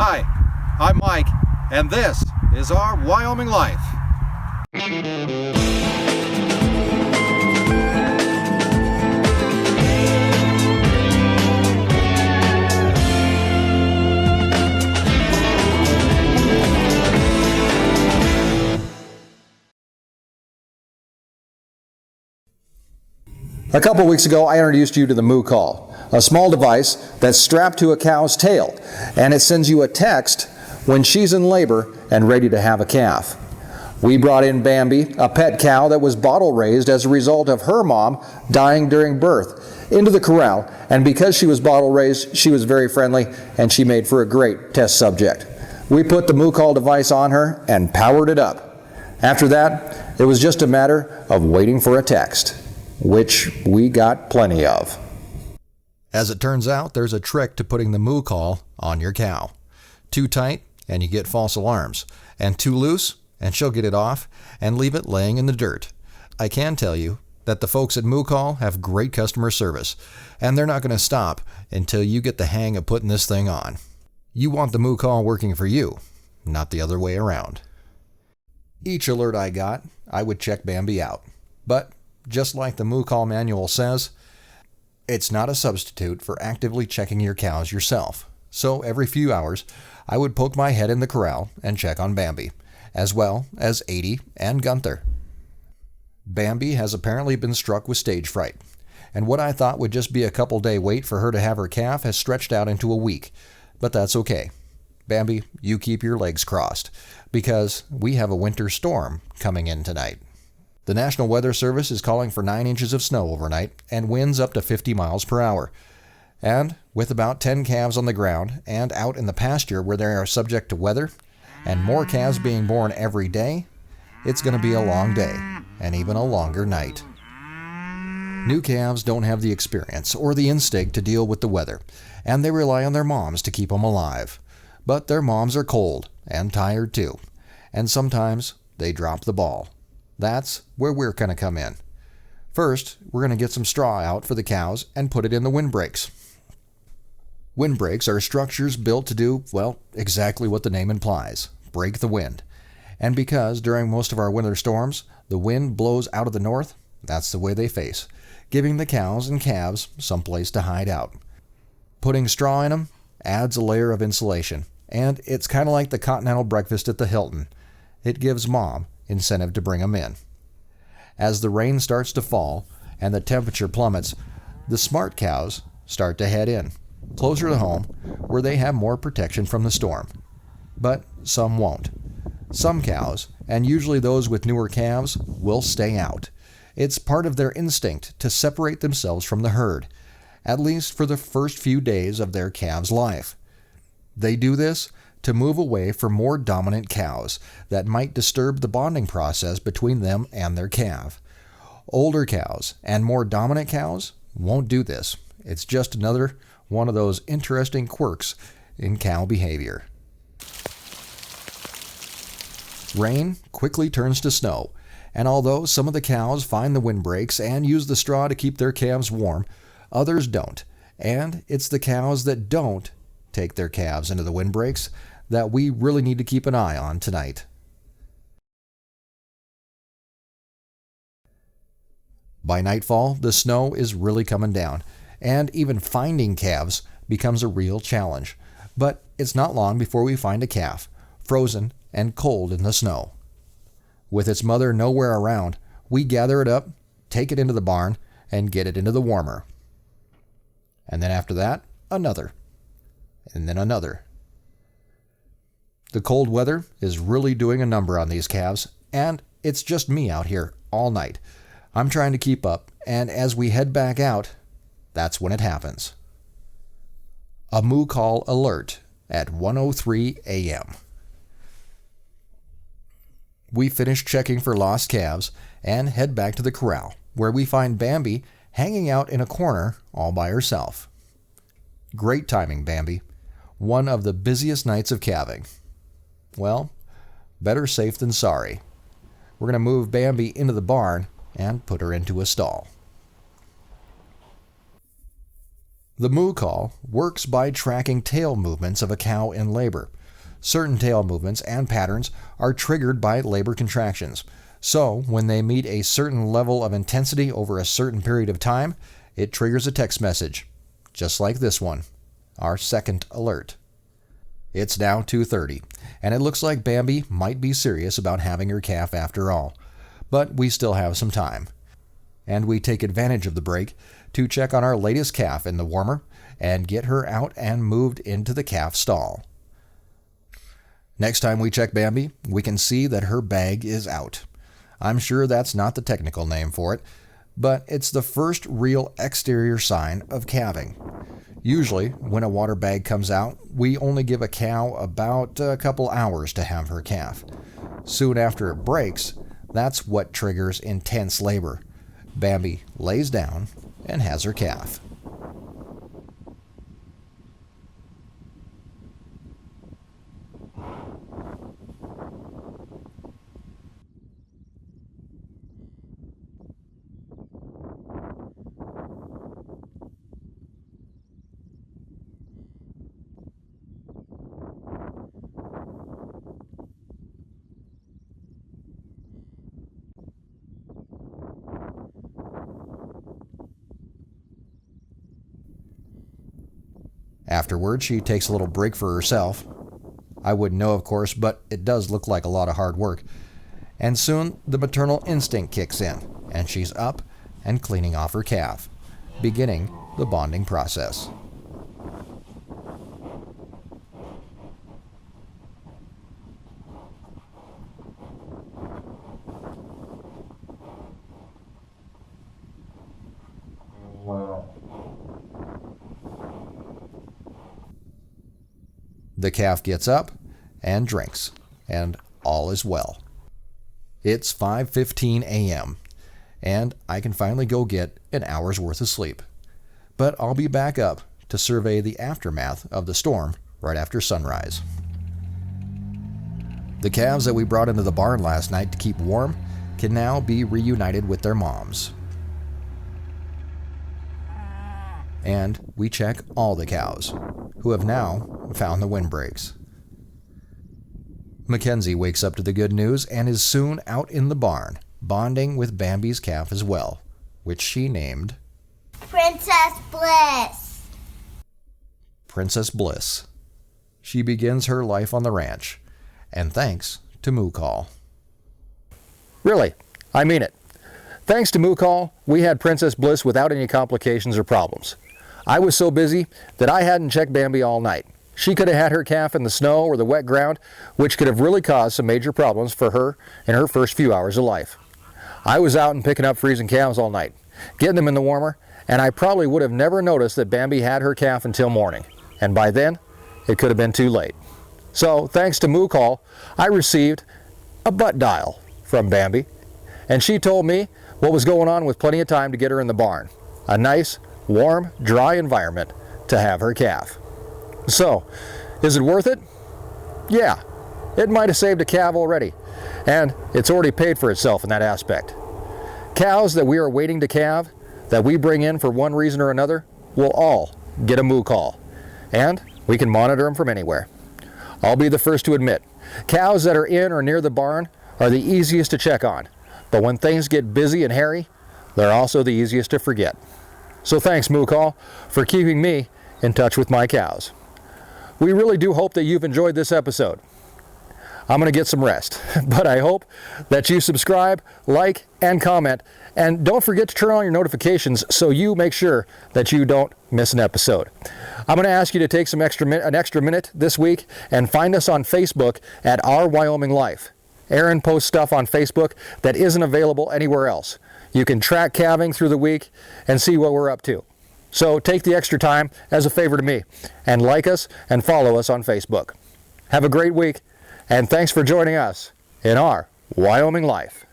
Hi, I'm Mike, and this is Our Wyoming Life. A couple weeks ago, I introduced you to the Moocall, a small device that's strapped to a cow's tail, and it sends you a text when she's in labor and ready to have a calf. We brought in Bambi, a pet cow that was bottle raised as a result of her mom dying during birth, into the corral, and because she was bottle raised, she was very friendly and she made for a great test subject. We put the Moocall device on her and powered it up. After that, it was just a matter of waiting for a text, which we got plenty of. As it turns out, there's a trick to putting the Moocall on your cow. Too tight, and you get false alarms. And too loose, and she'll get it off and leave it laying in the dirt. I can tell you that the folks at Moocall have great customer service, and they're not going to stop until you get the hang of putting this thing on. You want the Moocall working for you, not the other way around. Each alert I got, I would check Bambi out. But just like the Moocall manual says, it's not a substitute for actively checking your cows yourself. So every few hours, I would poke my head in the corral and check on Bambi, as well as Adie and Gunther. Bambi has apparently been struck with stage fright, and what I thought would just be a couple-day wait for her to have her calf has stretched out into a week. But that's okay. Bambi, you keep your legs crossed, because we have a winter storm coming in tonight. The National Weather Service is calling for 9 inches of snow overnight and winds up to 50 miles per hour. And with about 10 calves on the ground and out in the pasture where they are subject to weather, and more calves being born every day, it's going to be a long day and even a longer night. New calves don't have the experience or the instinct to deal with the weather, and they rely on their moms to keep them alive. But their moms are cold and tired too, and sometimes they drop the ball. That's where we're going to come in. First, we're going to get some straw out for the cows and put it in the windbreaks. Windbreaks are structures built to do, well, exactly what the name implies, break the wind. And because during most of our winter storms, the wind blows out of the north, that's the way they face, giving the cows and calves someplace to hide out. Putting straw in them adds a layer of insulation, and it's kind of like the continental breakfast at the Hilton. It gives mom incentive to bring them in. As the rain starts to fall and the temperature plummets, the smart cows start to head in, closer to home, where they have more protection from the storm. But some won't. Some cows, and usually those with newer calves, will stay out. It's part of their instinct to separate themselves from the herd, at least for the first few days of their calf's life. They do this to move away from more dominant cows that might disturb the bonding process between them and their calf. Older cows and more dominant cows won't do this. It's just another one of those interesting quirks in cow behavior. Rain quickly turns to snow, and although some of the cows find the windbreaks and use the straw to keep their calves warm, others don't. And it's the cows that don't take their calves into the windbreaks that we really need to keep an eye on tonight. By nightfall, the snow is really coming down, and even finding calves becomes a real challenge. But it's not long before we find a calf, frozen and cold in the snow. With its mother nowhere around, we gather it up, take it into the barn, and get it into the warmer. And then after that, another. And then another. The cold weather is really doing a number on these calves, and it's just me out here all night. I'm trying to keep up, and as we head back out, that's when it happens. A Moocall alert at 1:03 a.m. We finish checking for lost calves and head back to the corral, where we find Bambi hanging out in a corner all by herself. Great timing, Bambi. One of the busiest nights of calving. Well, better safe than sorry. We're going to move Bambi into the barn and put her into a stall. The Moocall works by tracking tail movements of a cow in labor. Certain tail movements and patterns are triggered by labor contractions. So, when they meet a certain level of intensity over a certain period of time, it triggers a text message, just like this one, our second alert. It's now 2:30, and it looks like Bambi might be serious about having her calf after all. But we still have some time. And we take advantage of the break to check on our latest calf in the warmer and get her out and moved into the calf stall. Next time we check Bambi, we can see that her bag is out. I'm sure that's not the technical name for it, but it's the first real exterior sign of calving. Usually, when a water bag comes out, we only give a cow about a couple hours to have her calf. Soon after it breaks, that's what triggers intense labor. Bambi lays down and has her calf. Afterward, she takes a little break for herself. I wouldn't know, of course, but it does look like a lot of hard work. And soon, the maternal instinct kicks in, and she's up and cleaning off her calf, beginning the bonding process. The calf gets up and drinks, and all is well. It's 5:15 a.m., and I can finally go get an hour's worth of sleep. But I'll be back up to survey the aftermath of the storm right after sunrise. The calves that we brought into the barn last night to keep warm can now be reunited with their moms. And we check all the cows, who have now found the windbreaks. Mackenzie wakes up to the good news and is soon out in the barn, bonding with Bambi's calf as well, which she named Princess Bliss. Princess Bliss. She begins her life on the ranch, and thanks to Moocall. Really, I mean it. Thanks to Moocall, we had Princess Bliss without any complications or problems. I was so busy that I hadn't checked Bambi all night. She could have had her calf in the snow or the wet ground, which could have really caused some major problems for her in her first few hours of life. I was out and picking up freezing calves all night, getting them in the warmer, and I probably would have never noticed that Bambi had her calf until morning. And by then, it could have been too late. So, thanks to Moocall, I received a butt dial from Bambi, and she told me what was going on with plenty of time to get her in the barn. A nice, warm, dry environment to have her calf. So, is it worth it? Yeah, it might have saved a calf already, and it's already paid for itself in that aspect. Cows that we are waiting to calve, that we bring in for one reason or another, will all get a Moocall, and we can monitor them from anywhere. I'll be the first to admit, cows that are in or near the barn are the easiest to check on, but when things get busy and hairy, they're also the easiest to forget. So thanks, Moocall, for keeping me in touch with my cows. We really do hope that you've enjoyed this episode. I'm going to get some rest, but I hope that you subscribe, like, and comment, and don't forget to turn on your notifications so you make sure that you don't miss an episode. I'm going to ask you to take an extra minute this week and find us on Facebook at Our Wyoming Life. Erin posts stuff on Facebook that isn't available anywhere else. You can track calving through the week and see what we're up to. So take the extra time as a favor to me and like us and follow us on Facebook. Have a great week, and thanks for joining us in Our Wyoming Life.